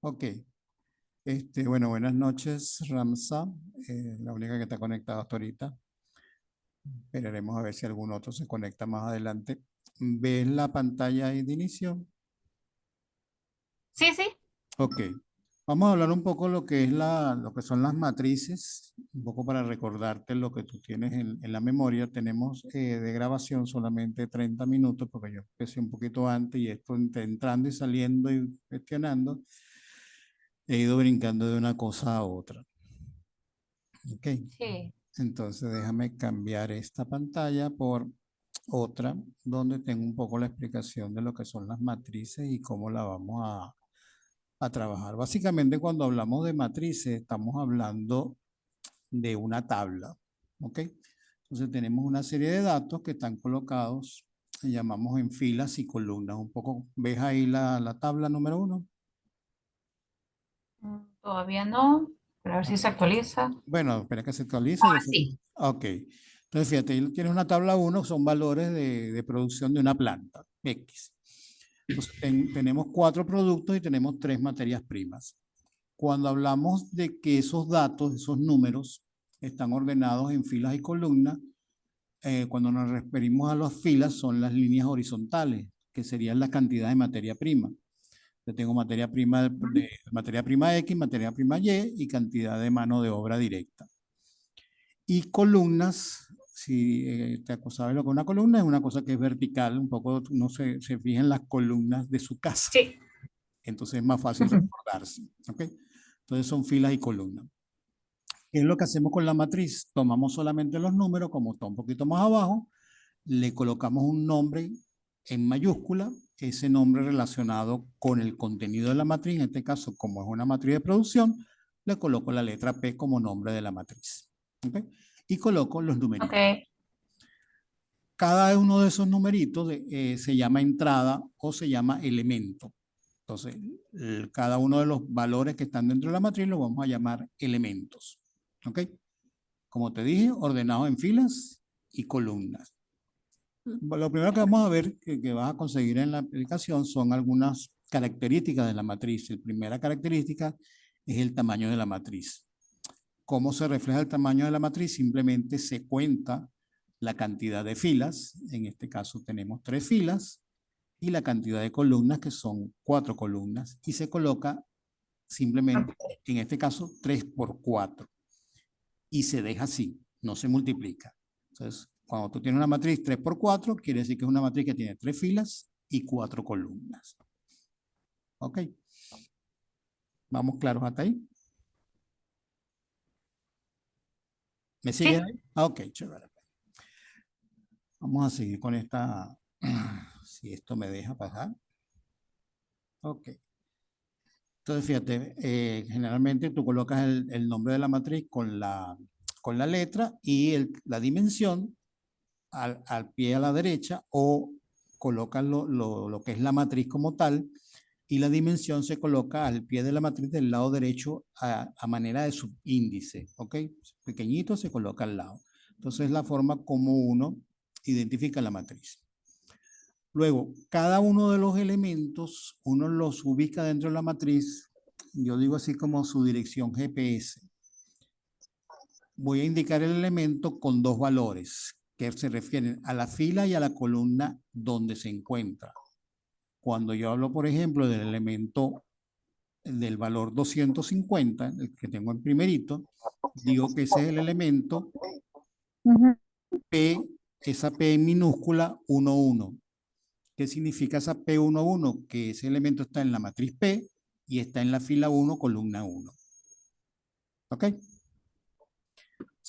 Ok. Bueno, buenas noches, Ramsa. La única que está conectada hasta ahorita. Esperaremos a ver si algún otro se conecta más adelante. ¿Ves la pantalla ahí de inicio? Sí, sí. Ok. Vamos a hablar un poco lo que es lo que son las matrices, un poco para recordarte lo que tú tienes en la memoria. Tenemos de grabación solamente 30 minutos, porque yo empecé un poquito antes y esto entre entrando y saliendo y gestionando, he ido brincando de una cosa a otra. Ok. Sí. Entonces déjame cambiar esta pantalla por otra donde tengo un poco la explicación de lo que son las matrices y cómo la vamos a trabajar. Básicamente cuando hablamos de matrices estamos hablando de una tabla, ¿ok? Entonces tenemos una serie de datos que están colocados, llamamos en filas y columnas. Un poco, ¿ves ahí la tabla número uno? Todavía no, pero a ver si se actualiza. Bueno, espera que se actualice. Ahora sí. Ok. Entonces, fíjate, ahí tienes una tabla uno, son valores de producción de una planta, X. Entonces, tenemos 4 productos y tenemos 3 materias primas. Cuando hablamos de que esos datos, esos números, están ordenados en filas y columnas, cuando nos referimos a las filas, son las líneas horizontales, que serían la cantidad de materia prima. Yo tengo materia prima materia prima X, materia prima Y cantidad de mano de obra directa. Y columnas, si sabes lo que es una columna, es una cosa que es vertical, un poco uno se fija en las columnas de su casa, Sí. entonces es más fácil recordarse. ¿Ok? Entonces son filas y columnas. ¿Qué es lo que hacemos con la matriz? Tomamos solamente los números, como está un poquito más abajo, le colocamos un nombre en mayúscula, ese nombre relacionado con el contenido de la matriz, en este caso, como es una matriz de producción, le coloco la letra P como nombre de la matriz. ¿Okay? Y coloco los numeritos. Ok. Cada uno de esos numeritos se llama entrada o se llama elemento. Entonces, cada uno de los valores que están dentro de la matriz los vamos a llamar elementos. ¿Ok? Como te dije, ordenados en filas y columnas. Lo primero que vamos a ver, que vas a conseguir en la aplicación, son algunas características de la matriz. La primera característica es el tamaño de la matriz. ¿Cómo se refleja el tamaño de la matriz? Simplemente se cuenta la cantidad de filas, en este caso tenemos 3 filas, y la cantidad de columnas, que son 4 columnas, y se coloca simplemente, en este caso, 3 por 4, y se deja así, no se multiplica. Entonces, cuando tú tienes una matriz 3 por 4, quiere decir que es una matriz que tiene 3 filas y 4 columnas. ¿Ok? ¿Vamos claros hasta ahí? ¿Me siguen Sí. ahí? Ok, chévere. Vamos a seguir con esta, si esto me deja pasar. Ok. Entonces, fíjate, generalmente tú colocas el nombre de la matriz con la letra y la dimensión al pie a la derecha, o colocas lo que es la matriz como tal, y la dimensión se coloca al pie de la matriz del lado derecho a manera de subíndice, ¿ok? Pequeñito se coloca al lado. Entonces es la forma como uno identifica la matriz. Luego, cada uno de los elementos, uno los ubica dentro de la matriz, yo digo así como su dirección GPS. Voy a indicar el elemento con 2 valores que se refieren a la fila y a la columna donde se encuentra. Cuando yo hablo, por ejemplo, del elemento del valor 250, el que tengo en primerito, digo que ese es el elemento Ujú. P, esa P en minúscula 11. ¿Qué significa esa P11? Que ese elemento está en la matriz P y está en la fila 1, columna 1. ¿Ok?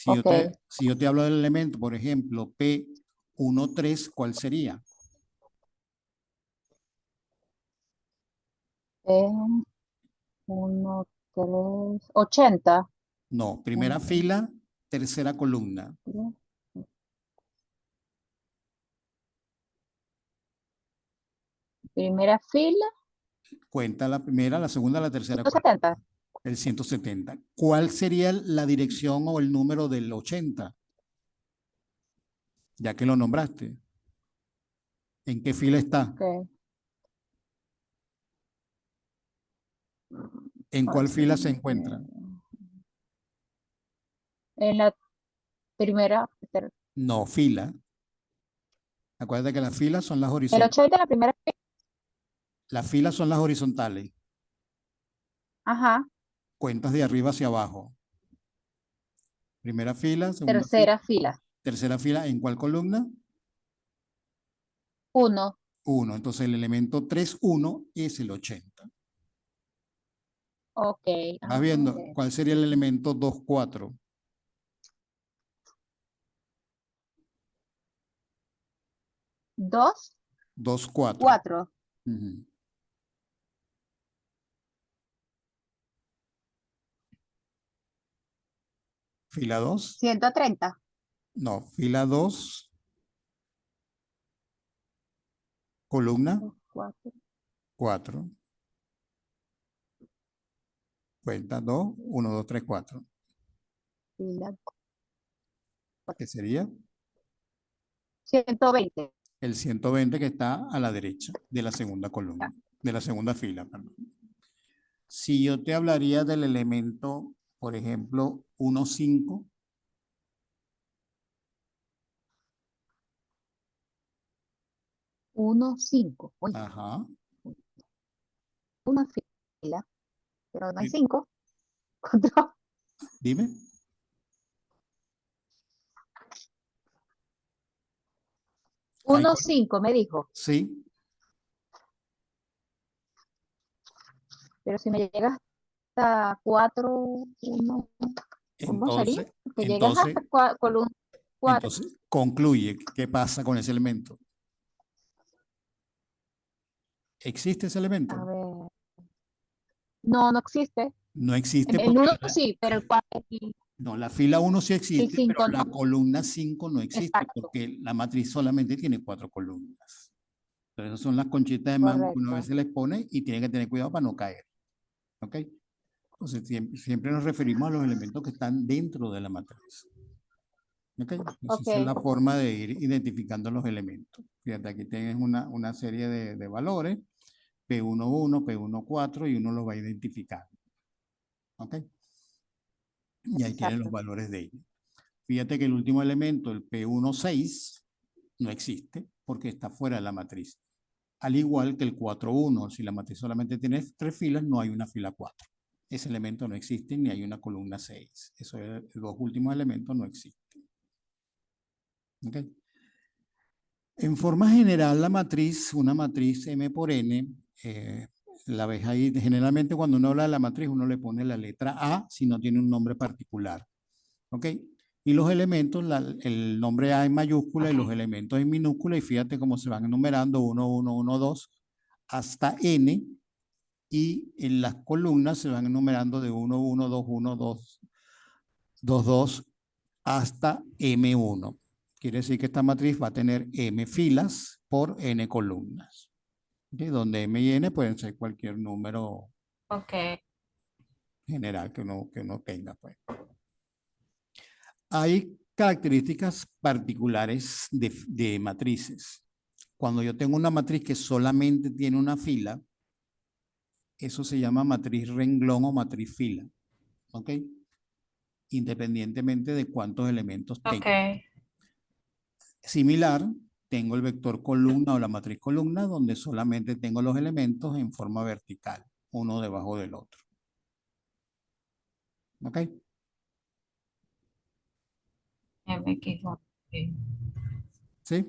Ok. Si yo te hablo del elemento, por ejemplo, P13, ¿cuál sería? 1, 3, 80. No, primera 1, 3, fila, tercera columna. primera fila, Cuenta la primera, la segunda, la tercera columna. 170. El 170. ¿Cuál sería la dirección o el número del 80? Ya que lo nombraste. ¿En qué fila está? Ok. ¿En cuál fila se Fácilmente. encuentra? En la primera, No, fila. Acuérdate que las filas son las el horizontales. 80 en la primera. Las filas son las horizontales. Ajá. Cuentas de arriba hacia abajo. Primera fila, segunda fila, Tercera fila. tercera fila. ¿En cuál columna? 1. 1. Entonces el elemento 3, 1 es el 80. Ok. ¿Vas viendo? Ok. ¿Cuál sería el elemento 2, 4? 2, 2, 4. 4. Ujú. Fila 2. 130. No, fila 2, columna 4. 4. Cuenta 2, 1, 2, 3, 4. Fila ¿Qué sería? 120. El 120 que está a la derecha de la segunda columna, de la segunda fila, perdón. Si yo te hablaría del elemento, por ejemplo, 1, 5. 1, 5. Uy, Ajá. una fila, pero no hay Sí. 5. Control. Dime. 1, 5 me dijo. Sí. Pero si me llega hasta 4, 1, ¿cómo sería? Entonces, Que llegas entonces, hasta columna 4. entonces, concluye. ¿Qué pasa con ese elemento? ¿Existe ese A elemento? ver. No, no existe. No existe El porque 1 sí, pero el 4, no, la fila 1 sí el existe, pero 5 la no. columna 5 no existe Exacto, porque la matriz solamente tiene 4 columnas. Entonces, esas son las conchitas de mango que uno a correcto. veces les pone y tiene que tener cuidado para no caer. ¿Ok? Entonces, siempre nos referimos a los elementos que están dentro de la matriz. ¿Ok? Entonces, Ok, esa es la forma de ir identificando los elementos. Fíjate, aquí tienes una serie de valores, P11, P14, y uno los va identificando. ¿Ok? Y ahí tienen los exacto. valores de ellos. Fíjate que el último elemento, el P16, no existe porque está fuera de la matriz. Al igual que el 4,1, si la matriz solamente tiene 3 filas, no hay una fila 4. Ese elemento no existe ni hay una columna 6. Esos dos últimos elementos no existen. ¿Okay? En forma general, la matriz, una matriz M por N, la ves ahí. Generalmente cuando uno habla de la matriz, uno le pone la letra A si no tiene un nombre particular. ¿Ok? Y los elementos, el nombre A en mayúscula y los elementos en minúscula, y fíjate cómo se van enumerando 1, 1, 1, 2, hasta N, y en las columnas se van enumerando de 1, 1, 2, 1, 2, 2, 2, hasta M1. Quiere decir que esta matriz va a tener M filas por N columnas. ¿Okay? Donde M y N pueden ser cualquier número Ok, general que uno tenga. Pues. Hay características particulares de matrices. Cuando yo tengo una matriz que solamente tiene una fila, eso se llama matriz renglón o matriz fila. ¿Ok? Independientemente de cuántos elementos ok, tenga. Similar, tengo el vector columna o la matriz columna, donde solamente tengo los elementos en forma vertical, uno debajo del otro. ¿Ok? MX1. ¿Sí?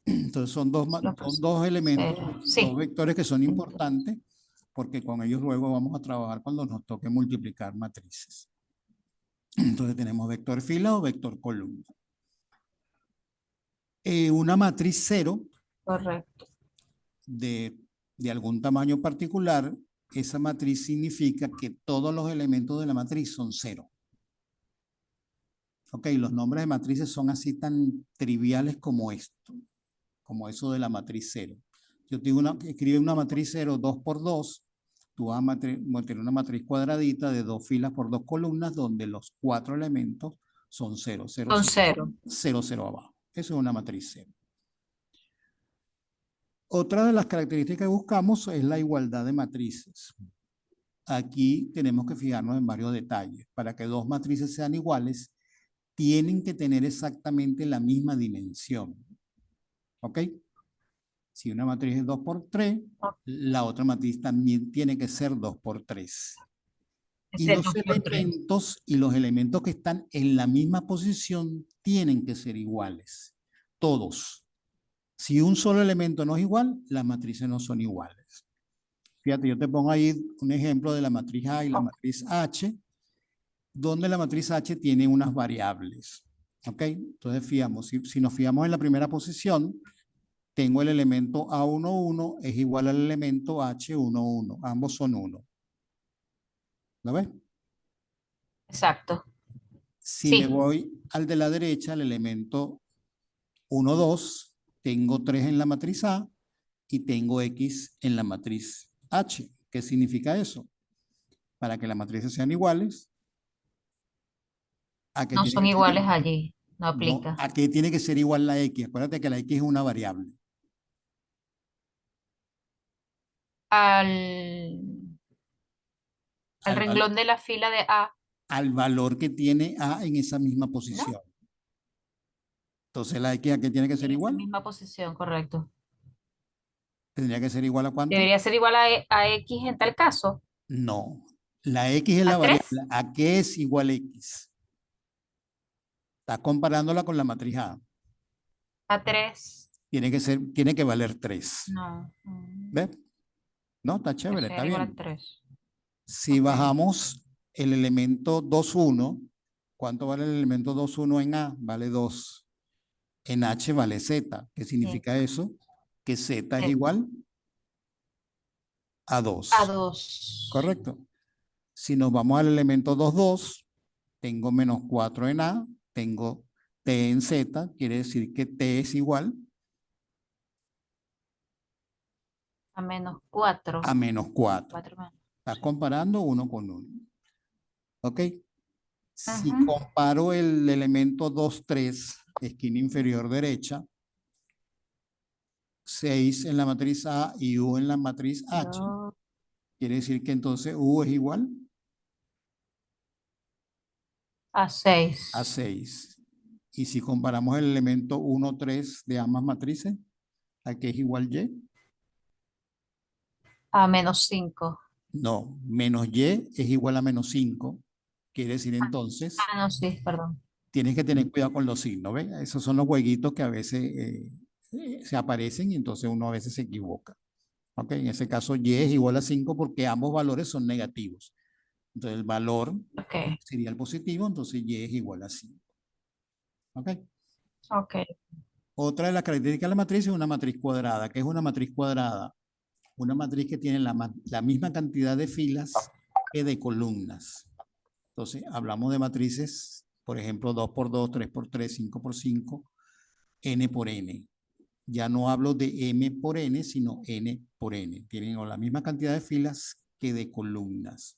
Entonces son dos elementos, Cero. dos Sí. vectores que son importantes porque con ellos luego vamos a trabajar cuando nos toque multiplicar matrices. Entonces tenemos vector fila o vector columna. Una matriz cero Correcto. de, de algún tamaño particular, esa matriz significa que todos los elementos de la matriz son cero. Ok, los nombres de matrices son así tan triviales como esto, como eso de la matriz cero. Yo digo escribe una matriz 0, 2 por 2, tú vas a tener una matriz cuadradita de 2 filas por 2 columnas donde los 4 elementos son 0, 0, Son 0, 0. 0, 0 abajo. Eso es una matriz 0. Otra de las características que buscamos es la igualdad de matrices. Aquí tenemos que fijarnos en varios detalles. Para que dos matrices sean iguales, tienen que tener exactamente la misma dimensión. ¿Ok? Si una matriz es 2 por 3, la otra matriz también tiene que ser 2 por 3. Y Ese 2 por 3. los elementos que están en la misma posición tienen que ser iguales. Todos. Si un solo elemento no es igual, las matrices no son iguales. Fíjate, yo te pongo ahí un ejemplo de la matriz A y la matriz H, donde la matriz H tiene unas variables. ¿Ok? Entonces, fijamos, si nos fijamos en la primera posición, tengo el elemento A11 es igual al elemento H11. Ambos son 1. ¿Lo ves? Exacto. Si me Sí. voy al de la derecha, el elemento 1, 2, tengo 3 en la matriz A y tengo X en la matriz H. ¿Qué significa eso? Para que las matrices sean iguales, ¿a qué No tiene son que ser iguales igual? allí. No No, aplica. ¿a qué tiene que ser igual la X? Acuérdate que la X es una variable. Al, al Al, val- renglón de la fila de A, al valor que tiene A en esa misma ¿no? posición. Entonces, ¿la X a qué tiene que ser En esa igual? misma posición, correcto. ¿Tendría que ser igual a cuánto? Debería ser igual a X en tal caso. No. La X es la ¿A variable. 3? ¿A qué es igual X? Estás comparándola con la matriz A. ¿A 3? Tiene que valer 3. No. ¿Ves? No, está Que chévere, está sea igual a bien. 3. Si Ok. bajamos el elemento 2,1, ¿cuánto vale el elemento 2,1 en A? Vale 2. En H vale Z. ¿Qué Sí. significa eso? Que Z es Sí. igual a A 2. 2. ¿Correcto? Si nos vamos al elemento 2,2, tengo menos 4 en A, tengo T en Z, quiere decir que T es igual A menos 4. a menos 4. 4 menos. Estás Sí. comparando uno con uno. ¿Ok? Si Ujú. comparo el elemento 2,3, esquina inferior derecha, 6 en la matriz A y U en la matriz H, Dos quiere decir que entonces U es igual a 6. a 6. Y si comparamos el elemento 1, 3 de ambas matrices, ¿a qué es igual Y? A menos 5. No, menos Y es igual a menos 5. Quiere decir entonces, Ah, no, sí, perdón. tienes que tener cuidado con los signos, ¿ves? Esos son los jueguitos que a veces se aparecen y entonces uno a veces se equivoca. ¿Ok? En ese caso, Y es igual a 5 porque ambos valores son negativos. Entonces, el valor Ok. sería el positivo, entonces Y es igual a 5. ¿Ok? Ok. Otra de las características de la matriz es una matriz cuadrada. ¿Qué es una matriz cuadrada? Una matriz que tiene la misma cantidad de filas que de columnas. Entonces, hablamos de matrices, por ejemplo, 2 por 2, 3 por 3, 5 por 5, n por n. Ya no hablo de m por n, sino n por n. Tienen la misma cantidad de filas que de columnas.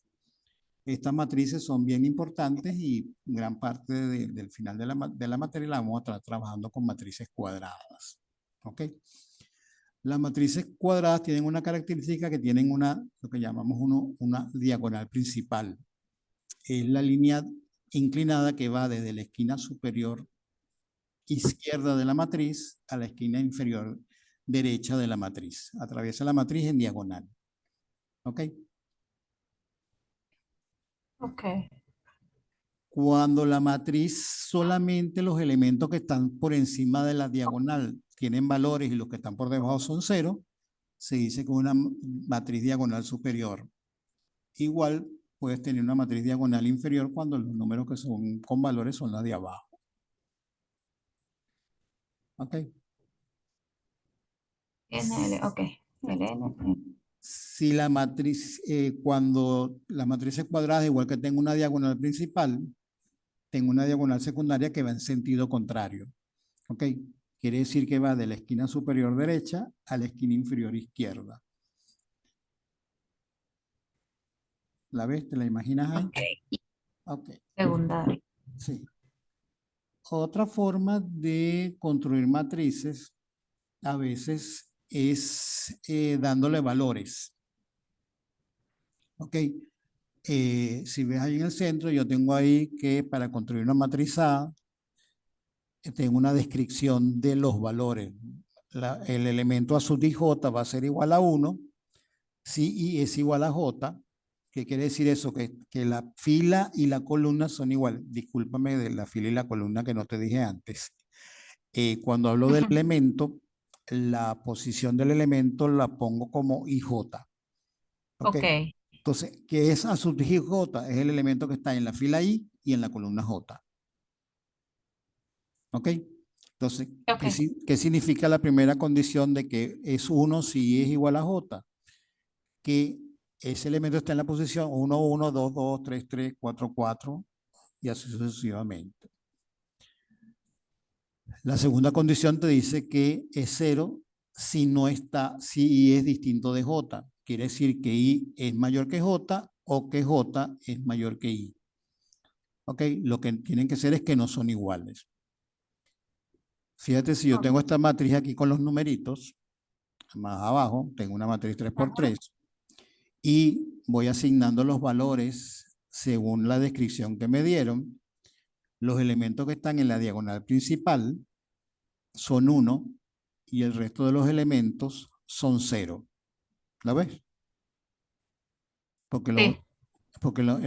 Estas matrices son bien importantes y gran parte del final de la materia la vamos a estar trabajando con matrices cuadradas. ¿Ok? Las matrices cuadradas tienen una característica que tienen lo que llamamos una diagonal principal. Es la línea inclinada que va desde la esquina superior izquierda de la matriz a la esquina inferior derecha de la matriz. Atraviesa la matriz en diagonal. ¿Ok? Ok. Cuando la matriz solamente los elementos que están por encima de la diagonal tienen valores y los que están por debajo son 0, se dice que es una matriz diagonal superior. Igual puedes tener una matriz diagonal inferior cuando los números que son con valores son las de abajo. ¿Ok? NL, ok. LN. Si la matriz, cuando la matriz es cuadrada, igual que tengo una diagonal principal, tengo una diagonal secundaria que va en sentido contrario. ¿Ok? Quiere decir que va de la esquina superior derecha a la esquina inferior izquierda. ¿La ves? ¿Te la imaginas ahí? Ok. Ok, Secundario. sí. Otra forma de construir matrices a veces es dándole valores. Ok, si ves ahí en el centro, yo tengo ahí que para construir una matriz A, tengo una descripción de los valores. El elemento A sub J va a ser igual a 1, si I es igual a J. ¿Qué quiere decir eso? Que la fila y la columna son igual. Discúlpame de la fila y la columna que no te dije antes. Cuando hablo del elemento, la posición del elemento la pongo como IJ. ¿Ok? Ok. Entonces, ¿qué es A sub J? Es el elemento que está en la fila I y en la columna J. ¿Ok? Entonces, Ok. ¿qué significa la primera condición de que es 1 si es igual a J? Que ese elemento está en la posición 1, 1, 2, 2, 3, 3, 4, 4 y así sucesivamente. La segunda condición te dice que es 0 si no está, si I es distinto de J. Quiere decir que I es mayor que J o que J es mayor que I. ¿Ok? Lo que tienen que ser es que no son iguales. Fíjate, si yo tengo esta matriz aquí con los numeritos, más abajo tengo una matriz 3 por 3 y voy asignando los valores según la descripción que me dieron. Los elementos que están en la diagonal principal son 1 y el resto de los elementos son 0. ¿La ves? Porque, Sí.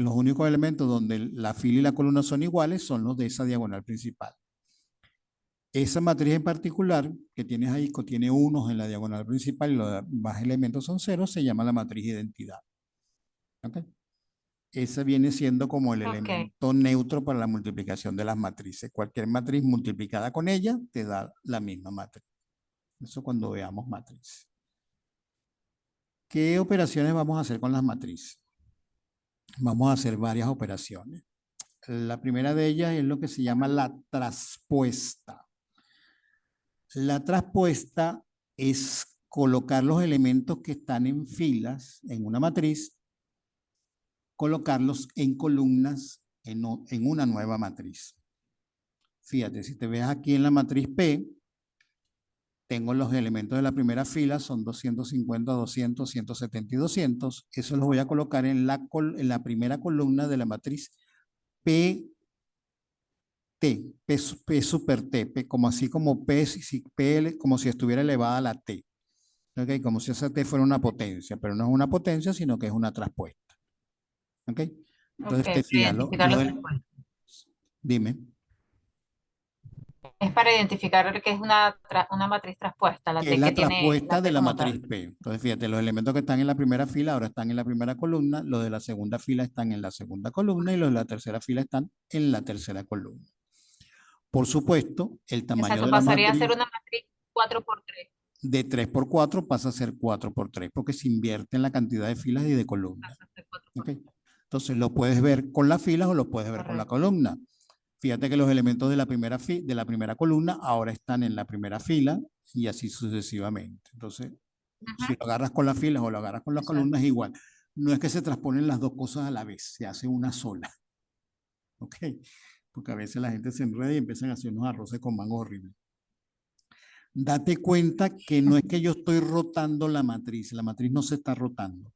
los únicos elementos donde la fila y la columna son iguales son los de esa diagonal principal. Esa matriz en particular que tienes ahí, que tiene unos en la diagonal principal y los demás elementos son 0, se llama la matriz identidad. ¿Ok? Ese viene siendo como el Ok. elemento neutro para la multiplicación de las matrices. Cualquier matriz multiplicada con ella te da la misma matriz. Eso cuando veamos matriz. ¿Qué operaciones vamos a hacer con las matrices? Vamos a hacer varias operaciones. La primera de ellas es lo que se llama la traspuesta. La traspuesta es colocar los elementos que están en filas en una matriz, colocarlos en columnas en una nueva matriz. Fíjate, si te ves aquí en la matriz P, tengo los elementos de la primera fila, son 250, 200, 170 y 200. Eso los voy a colocar en la primera columna de la matriz P, T, P super T, P, como así como P, P, como si estuviera elevada a la T. ¿Ok? Como si esa T fuera una potencia, pero no es una potencia, sino que es una traspuesta. ¿Ok? Ok. Entonces te Para fijas, identificar los traspuestos. dime. Es para identificar que es una matriz traspuesta, la Que es T que la tiene traspuesta la de T la como matriz tal. P. Entonces, fíjate, los elementos que están en la primera fila ahora están en la primera columna, los de la segunda fila están en la segunda columna y los de la tercera fila están en la tercera columna. Por supuesto, el tamaño Exacto, de la pasaría a ser matriz una matriz 4 por 3. de 3 por 4 pasa a ser 4 por 3 porque se invierte en la cantidad de filas y de columnas. Pasa a ser 4 por ¿Ok? 3. Entonces, lo puedes ver con las filas o lo puedes ver con la Correcto. columna. Fíjate que los elementos de la primera columna ahora están en la primera fila y así sucesivamente. Entonces, si Ujú. lo agarras con las filas o lo agarras con las Exacto. columnas, es igual. No es que se transponen las dos cosas a la vez, se hace una sola. ¿Ok? Porque a veces la gente se enreda y empiezan a hacer unos arroces con mango horribles. Date cuenta que no es que yo estoy rotando la matriz no se está rotando.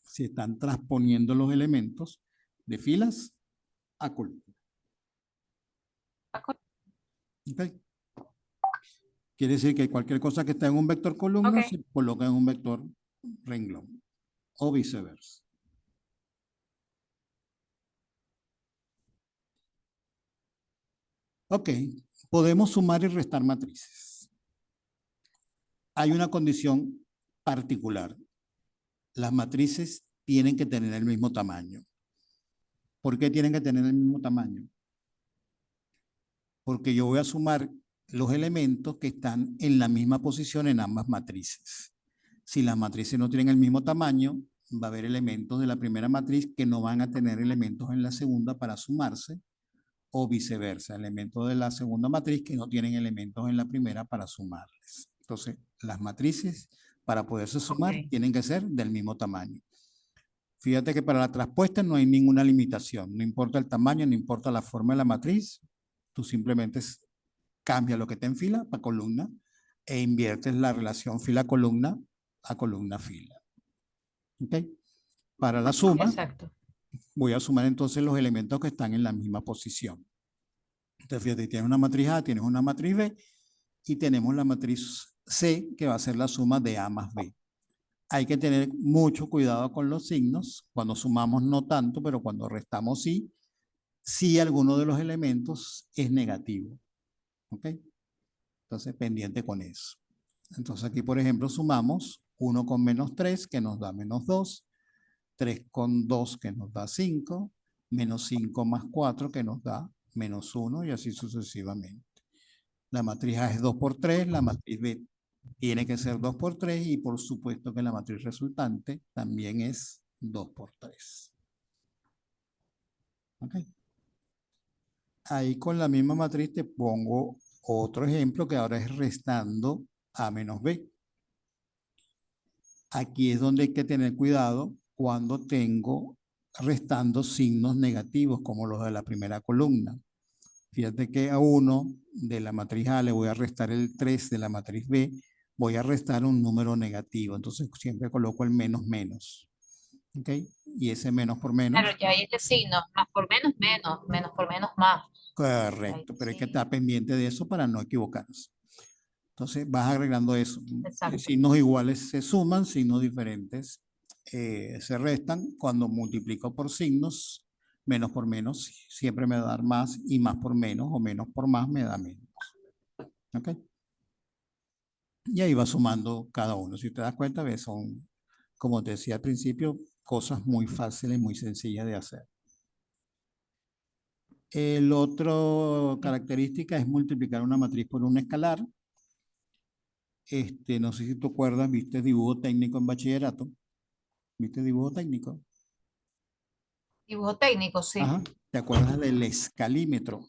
Se están transponiendo los elementos de filas a columnas. ¿Ok? Quiere decir que cualquier cosa que está en un vector columna Ok. se coloca en un vector renglón o viceversa. Ok, podemos sumar y restar matrices. Hay una condición particular. Las matrices tienen que tener el mismo tamaño. ¿Por qué tienen que tener el mismo tamaño? Porque yo voy a sumar los elementos que están en la misma posición en ambas matrices. Si las matrices no tienen el mismo tamaño, va a haber elementos de la primera matriz que no van a tener elementos en la segunda para sumarse, o viceversa, elementos de la segunda matriz que no tienen elementos en la primera para sumarles. Entonces, las matrices para poderse sumar Ok. tienen que ser del mismo tamaño. Fíjate que para la traspuesta no hay ninguna limitación, no importa el tamaño, no importa la forma de la matriz, tú simplemente cambias lo que está en fila para columna e inviertes la relación fila-columna a columna-fila. ¿Ok? Para la suma, Exacto. voy a sumar entonces los elementos que están en la misma posición. Entonces, fíjate, tienes una matriz A, tienes una matriz B y tenemos la matriz C, que va a ser la suma de A más B. Hay que tener mucho cuidado con los signos. Cuando sumamos no tanto, pero cuando restamos sí, si alguno de los elementos es negativo. ¿Ok? Entonces, pendiente con eso. Entonces, aquí, por ejemplo, sumamos 1 con menos 3, que nos da menos 2, 3 con 2, que nos da 5, menos 5 más 4, que nos da menos 1, y así sucesivamente. La matriz A es 2 por 3, la matriz B tiene que ser 2 por 3, y por supuesto que la matriz resultante también es 2 por 3. ¿Ok? Ahí con la misma matriz te pongo otro ejemplo que ahora es restando A menos B. Aquí es donde hay que tener cuidado cuando tengo restando signos negativos como los de la primera columna. Fíjate que a 1 de la matriz A le voy a restar el 3 de la matriz B, voy a restar un número negativo, entonces siempre coloco el menos menos. ¿Ok? Y ese menos por menos. Claro, ya hay este signo, más por menos, menos, menos por menos, más. Ahí Correcto, pero hay que sí, estar pendiente de eso para no equivocarnos. Entonces vas agregando eso. exacto. Signos iguales se suman, signos diferentes se restan. Cuando multiplico por signos, menos por menos siempre me va a dar más, y más por menos o menos por más me da menos. ¿Ok? Y ahí va sumando cada uno. Si te das cuenta, ves, son, como te decía al principio, cosas muy fáciles, muy sencillas de hacer. El otro característica es multiplicar una matriz por un escalar. No sé si te acuerdas, viste dibujo técnico en bachillerato. ¿Viste dibujo técnico? Dibujo técnico, sí. Ajá. ¿Te acuerdas del escalímetro?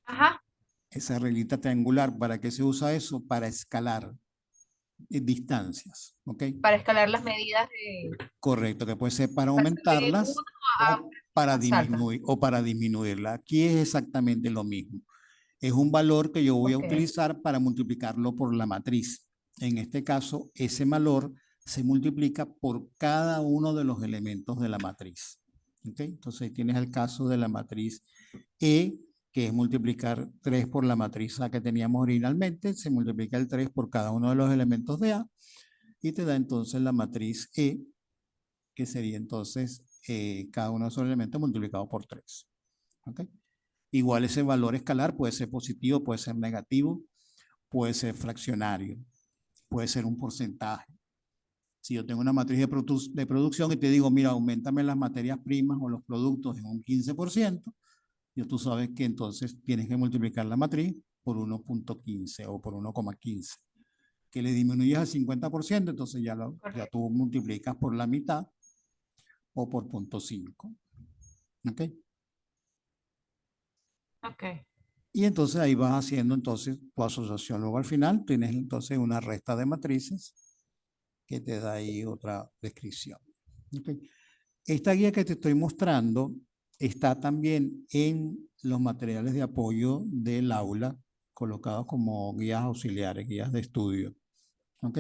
Ajá, Esa reglita triangular. ¿Para qué se usa eso? Para escalar distancias. ¿Ok? para escalar las medidas de... Correcto, que puede ser para Pasar de uno aumentarlas a más alta. o para disminuirla. Aquí es exactamente lo mismo. Es un valor que yo voy a Ok, utilizar para multiplicarlo por la matriz. En este caso, ese valor se multiplica por cada uno de los elementos de la matriz. ¿Ok? Entonces, tienes el caso de la matriz E, que es multiplicar 3 por la matriz A que teníamos originalmente. Se multiplica el 3 por cada uno de los elementos de A y te da entonces la matriz E, que sería entonces cada uno de esos elementos multiplicado por 3. ¿Ok? Igual ese valor escalar puede ser positivo, puede ser negativo, puede ser fraccionario, puede ser un porcentaje. Si yo tengo una matriz de producción y te digo, mira, aumentame las materias primas o los productos en un 15%, tú sabes que entonces tienes que multiplicar la matriz por 1.15 o por 1,15. Que le disminuyes al 50%, entonces ya correcto. tú multiplicas por la mitad o por 0.5. ¿Ok? Ok, Y entonces ahí vas haciendo entonces tu asociación. Luego al final tienes entonces una resta de matrices que te da ahí otra descripción. ¿Okay? Esta guía que te estoy mostrando está también en los materiales de apoyo del aula, colocados como guías auxiliares, guías de estudio. ¿Ok?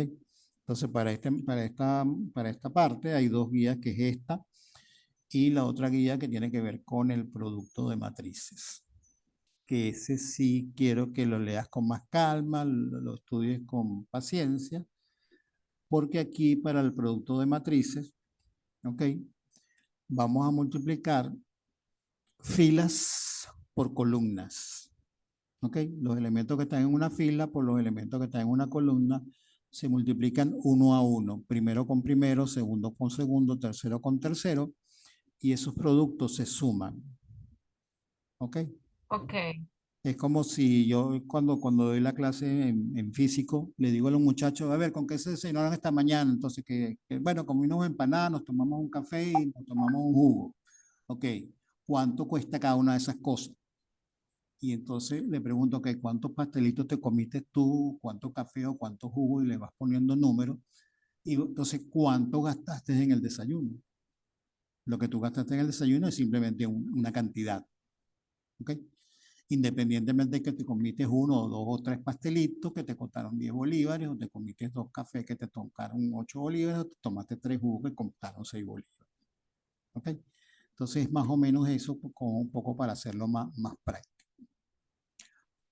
Entonces para esta parte hay dos guías, que es esta y la otra guía que tiene que ver con el producto de matrices, que ese sí quiero que lo leas con más calma, lo estudies con paciencia, porque aquí para el producto de matrices, ¿ok? Vamos a multiplicar filas por columnas, ¿ok? Los elementos que están en una fila por los elementos que están en una columna se multiplican uno a uno, primero con primero, segundo con segundo, tercero con tercero, y esos productos se suman, ¿ok? ok. Es como si yo cuando doy la clase en físico, le digo a los muchachos, a ver, ¿con qué se desayunaron esta mañana? Entonces, bueno, comimos empanadas, nos tomamos un café y nos tomamos un jugo. Ok, ¿cuánto cuesta cada una de esas cosas? Y entonces le pregunto, ok, ¿cuántos pastelitos te comiste tú? ¿Cuánto café o cuánto jugo? Y le vas poniendo números. Y entonces, ¿cuánto gastaste en el desayuno? Lo que tú gastaste en el desayuno es simplemente una cantidad. ¿Ok? Independientemente de que te comiste uno o dos o tres pastelitos que te costaron 10 bolívares, o te comiste dos cafés que te tocaron 8 bolívares, o te tomaste tres jugos que costaron 6 bolívares. ¿Ok? Entonces, más o menos eso, como un poco para hacerlo más práctico.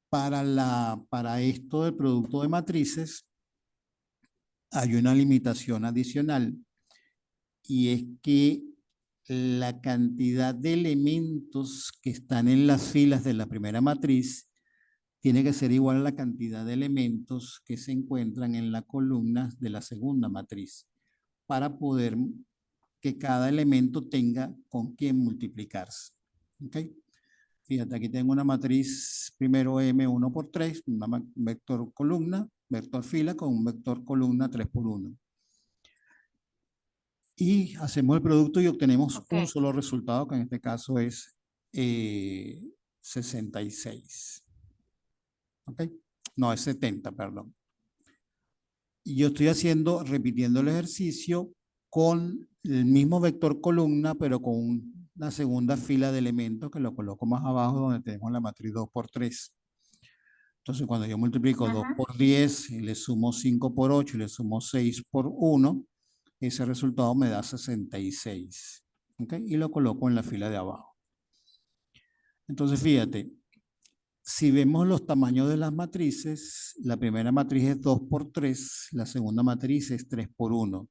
Para esto del producto de matrices, hay una limitación adicional, y es que la cantidad de elementos que están en las filas de la primera matriz tiene que ser igual a la cantidad de elementos que se encuentran en las columnas de la segunda matriz, para poder que cada elemento tenga con quién multiplicarse. ¿Ok? Fíjate, aquí tengo una matriz primero M1 por 3, un vector columna, vector fila con un vector columna 3 por 1. Y hacemos el producto y obtenemos un solo resultado, que en este caso es 66. ¿Ok? No, es 70, perdón. Y yo estoy repitiendo el ejercicio con el mismo vector columna, pero con una segunda fila de elementos que lo coloco más abajo, donde tenemos la matriz 2 por 3. Entonces, cuando yo multiplico 2 por 10 y le sumo 5 por 8 y le sumo 6 por 1, ese resultado me da 66. ¿Ok? Y lo coloco en la fila de abajo. Entonces, fíjate, si vemos los tamaños de las matrices, la primera matriz es 2 por 3, la segunda matriz es 3 por 1.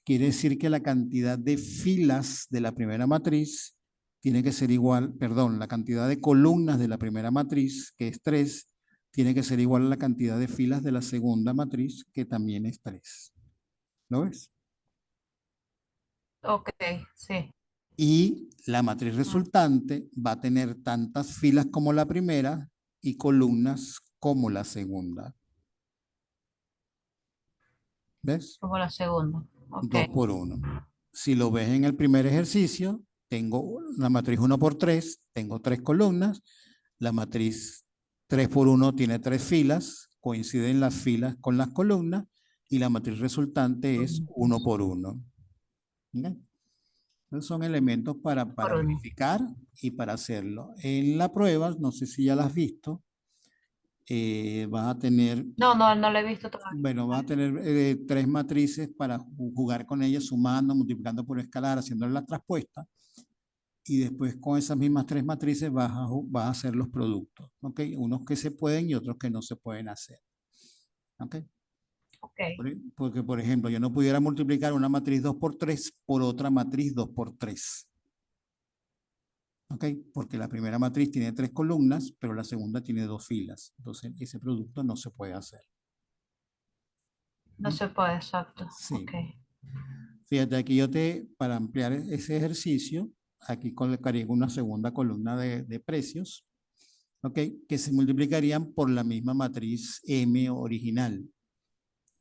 Quiere decir que la cantidad de filas de la primera matriz tiene que ser igual, perdón, la cantidad de columnas de la primera matriz, que es 3, tiene que ser igual a la cantidad de filas de la segunda matriz, que también es 3. ¿Lo ves? Ok, sí. Y la matriz resultante va a tener tantas filas como la primera y columnas como la segunda. ¿Ves? Como la segunda. Ok. 2 por 1. Si lo ves en el primer ejercicio, tengo la matriz 1 por 3, tengo 3 columnas. La matriz 3 por 1 tiene 3 filas, coinciden las filas con las columnas, y la matriz resultante es 1 por 1. ¿Okay? Entonces son elementos para verificar y para hacerlo. En la prueba, no sé si ya la has visto, vas a tener, No, no lo he visto todavía. bueno, vas a tener 3 matrices para jugar con ellas, sumando, multiplicando por escalar, haciendo la traspuesta, y después con esas mismas 3 matrices vas a hacer los productos, ¿ok? Unos que se pueden y otros que no se pueden hacer, ¿ok? Ok. Porque, por ejemplo, yo no pudiera multiplicar una matriz 2 por 3 por otra matriz 2 por 3. ¿Ok? Porque la primera matriz tiene 3 columnas, pero la segunda tiene 2 filas. Entonces, ese producto no se puede hacer. No se puede, exacto. Sí. Ok. Fíjate, aquí para ampliar ese ejercicio, aquí colocaría una segunda columna de precios, ¿ok? Que se multiplicarían por la misma matriz M original.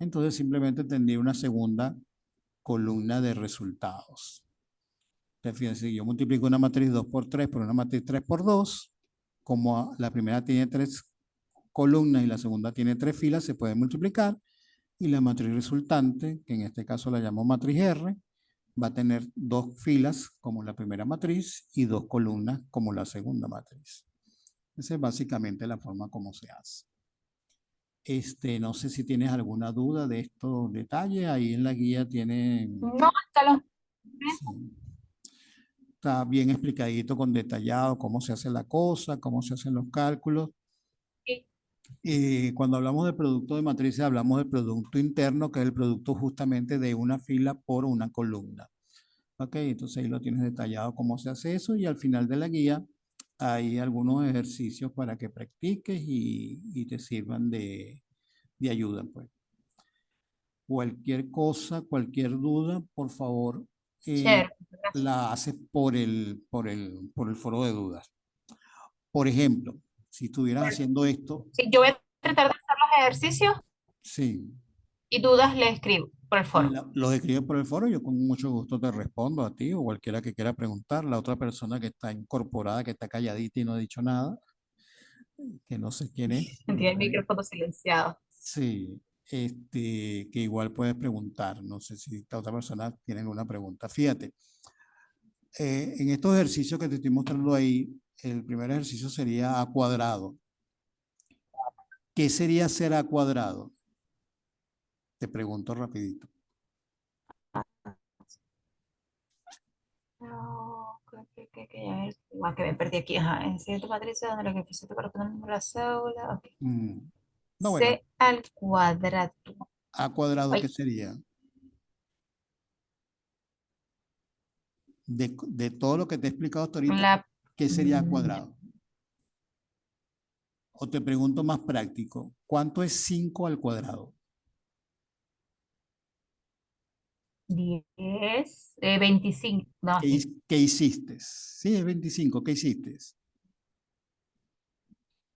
Entonces, simplemente tendría una segunda columna de resultados. Entonces, si yo multiplico una matriz 2 por 3 por una matriz 3 por 2, como la primera tiene 3 columnas y la segunda tiene 3 filas, se puede multiplicar, y la matriz resultante, que en este caso la llamo matriz R, va a tener 2 filas como la primera matriz y 2 columnas como la segunda matriz. Esa es básicamente la forma como se hace. No sé si tienes alguna duda de estos detalles. Ahí en la guía tiene... No, hasta los... Sí, está bien explicadito, con detallado cómo se hace la cosa, cómo se hacen los cálculos. Cuando hablamos de producto de matrices, hablamos del producto interno, que es el producto justamente de una fila por una columna. Ok, entonces ahí lo tienes detallado cómo se hace eso, y al final de la guía hay algunos ejercicios para que practiques y te sirvan de ayuda, pues. Cualquier cosa, cualquier duda, por favor, Chévere. la haces por el foro de dudas. Por ejemplo, si estuvieras haciendo esto, Sí, yo voy a tratar de hacer los ejercicios sí, y dudas le escribo por el foro. los escribes por el foro, yo con mucho gusto te respondo a ti o cualquiera que quiera preguntar. La otra persona que está incorporada, que está calladita y no ha dicho nada, que no sé quién es. Tiene el micrófono silenciado. Sí. que igual puedes preguntar. No sé si esta otra persona tiene alguna pregunta. Fíjate, en estos ejercicios que te estoy mostrando ahí, el primer ejercicio sería A cuadrado. ¿Qué sería ser A cuadrado? Te pregunto rapidito. No, a ver, igual que me perdí aquí. Ajá, en siguiente matriz donde la coeficiente para poner la cédula. Ok. No, bueno, C al cuadrado. A cuadrado, ¿qué Ay, sería? De todo lo que te he explicado hasta ahorita, la, ¿qué sería A mm, cuadrado? O te pregunto más práctico, ¿cuánto es 5 al cuadrado? 10, 25. No, ¿Qué, qué hiciste? Sí, es 25, ¿qué hiciste?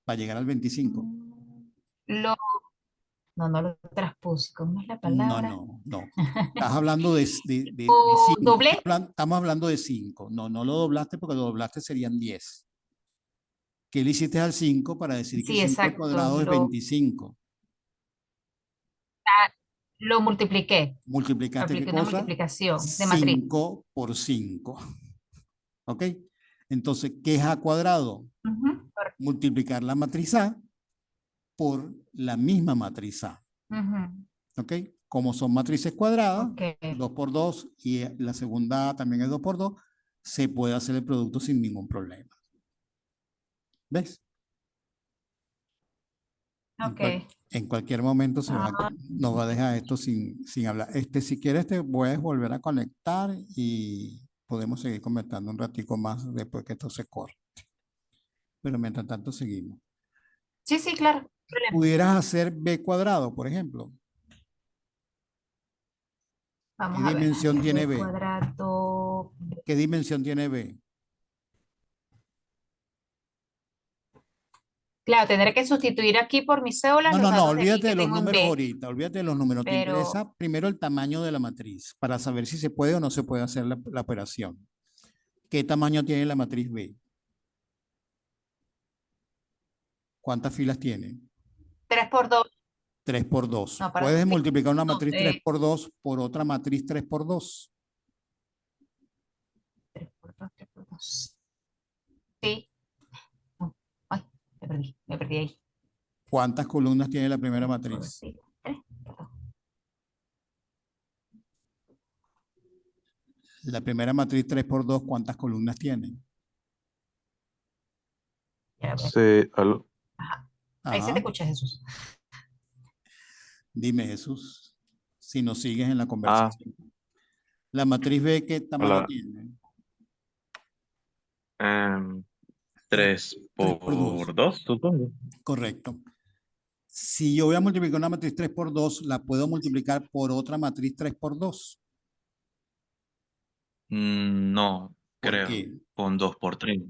Para llegar al 25. Lo, no lo transpuse. ¿Cómo es la No, palabra? no, no. Estás hablando de O 5. doblé. Estamos hablando de 5. No, no lo doblaste porque lo doblaste serían 10. ¿Qué le hiciste al 5 para decir que Sí, 5 al exacto. cuadrado es 25? Lo multipliqué. ¿Multiplicaste qué Apliqué una cosa? multiplicación de matriz. 5 por 5. ¿Ok? Entonces, ¿qué es A cuadrado? Ujú, Multiplicar la matriz A por la misma matriz A. ujú. ¿Ok? Como son matrices cuadradas, Ok. 2 por 2 y la segunda también es 2 por 2, se puede hacer el producto sin ningún problema. ¿Ves? En, Ok. en cualquier momento Ah, nos va a dejar esto sin hablar. Si quieres te puedes volver a conectar y podemos seguir conversando un ratico más después que esto se corte. Pero mientras tanto seguimos. sí, sí, claro. No hay problema. Pudieras hacer B cuadrado, por ejemplo. ¿Qué Vamos a ver. dimensión tiene B B? cuadrado. ¿Qué dimensión tiene B? Claro, tendré que sustituir aquí por mis cédulas No, los no, no, datos de aquí olvídate de que los tengo en números B, ahorita, olvídate de los números. Te pero interesa primero el tamaño de la matriz para saber si se puede o no se puede hacer la operación. ¿Qué tamaño tiene la matriz B? ¿Cuántas filas tiene? 3 por 2. 3 por 2. No, para ¿Puedes sí, multiplicar una no, matriz 3 por 2 por otra matriz 3 por 2? 3 por 2, 3 por 2. Sí. No, ay, me perdí ahí. ¿Cuántas columnas tiene la primera 3 por matriz? 2, 3 por 2. La primera matriz 3 por 2, ¿cuántas columnas tiene? Ya, bueno. Sí, aló. Ajá. Ahí se te Ajá. escucha, Jesús. Dime, Jesús, si nos sigues en la Ah, conversación. ¿La matriz B qué tamaño hola. tiene? Em, Es 3 3 por 2. por 2, supongo. Correcto. Si yo voy a multiplicar una matriz 3 por 2, la puedo multiplicar por otra matriz 3 por 2. No, ¿Por creo. qué? Con 2 por 3, Si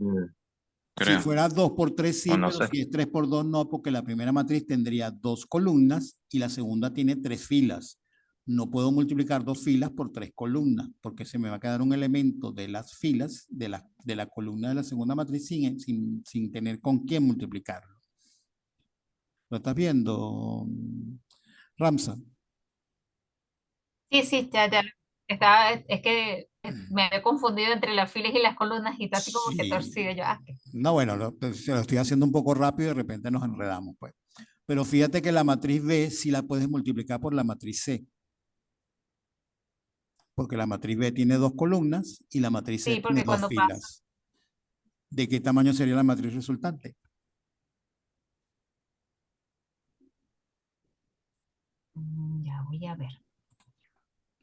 creo. fuera 2 por 3 O sí, no pero sé. si es 3 por 2 no, porque la primera matriz tendría 2 columnas y la segunda tiene 3 filas. No puedo multiplicar 2 filas por 3 columnas, porque se me va a quedar un elemento de las filas de la columna de la segunda matriz sin tener con quién multiplicarlo. ¿Lo estás viendo, Ramsa? Sí, sí, ya. Es que me he confundido entre las filas y las columnas y está así como que Sí. torcido yo. No, bueno, se lo estoy haciendo un poco rápido y de repente nos enredamos, pues. Pero fíjate que la matriz B sí la puedes multiplicar por la matriz C, porque la matriz B tiene 2 columnas y la matriz C Sí, tiene porque 2 cuando pasa. filas. ¿De qué tamaño sería la matriz resultante? Ya voy a ver.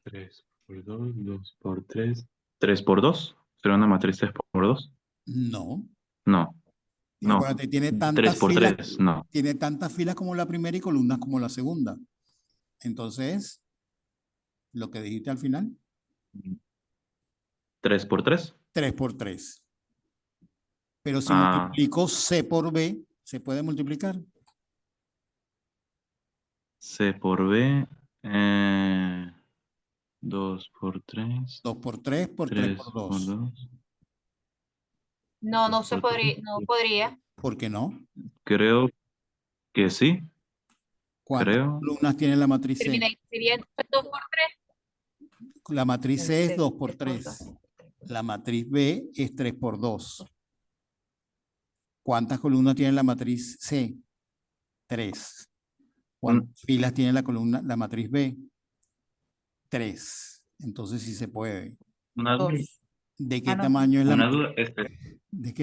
3 por 2, 2 por 3. 3 por 2. ¿Será una matriz 3 por 2? No. No, no. Acuérdate, 3 por 3, no. tiene tantas filas como la primera y columnas como la segunda. Entonces, lo que dijiste al final, 3 por 3. 3 por 3. Pero si Ah, multiplico C por B, ¿se puede multiplicar? C por B. 2 por 3. 2 por 3 por 3 por 3 por 2. 2. No, 2 no se por 3. podría, no podría. ¿Por qué no? Creo que sí. ¿Cuántas creo. columnas tiene la matriz C? Sería 2 por 3. La matriz C es 2 por 3 3. La matriz B es 3 por 2. ¿Cuántas columnas tiene la matriz C? 3. ¿Cuántas filas tiene la matriz B? 3. Entonces sí se puede. Una duda, 2. ¿De qué Ah, no. tamaño es la una matriz? duda, ¿De qué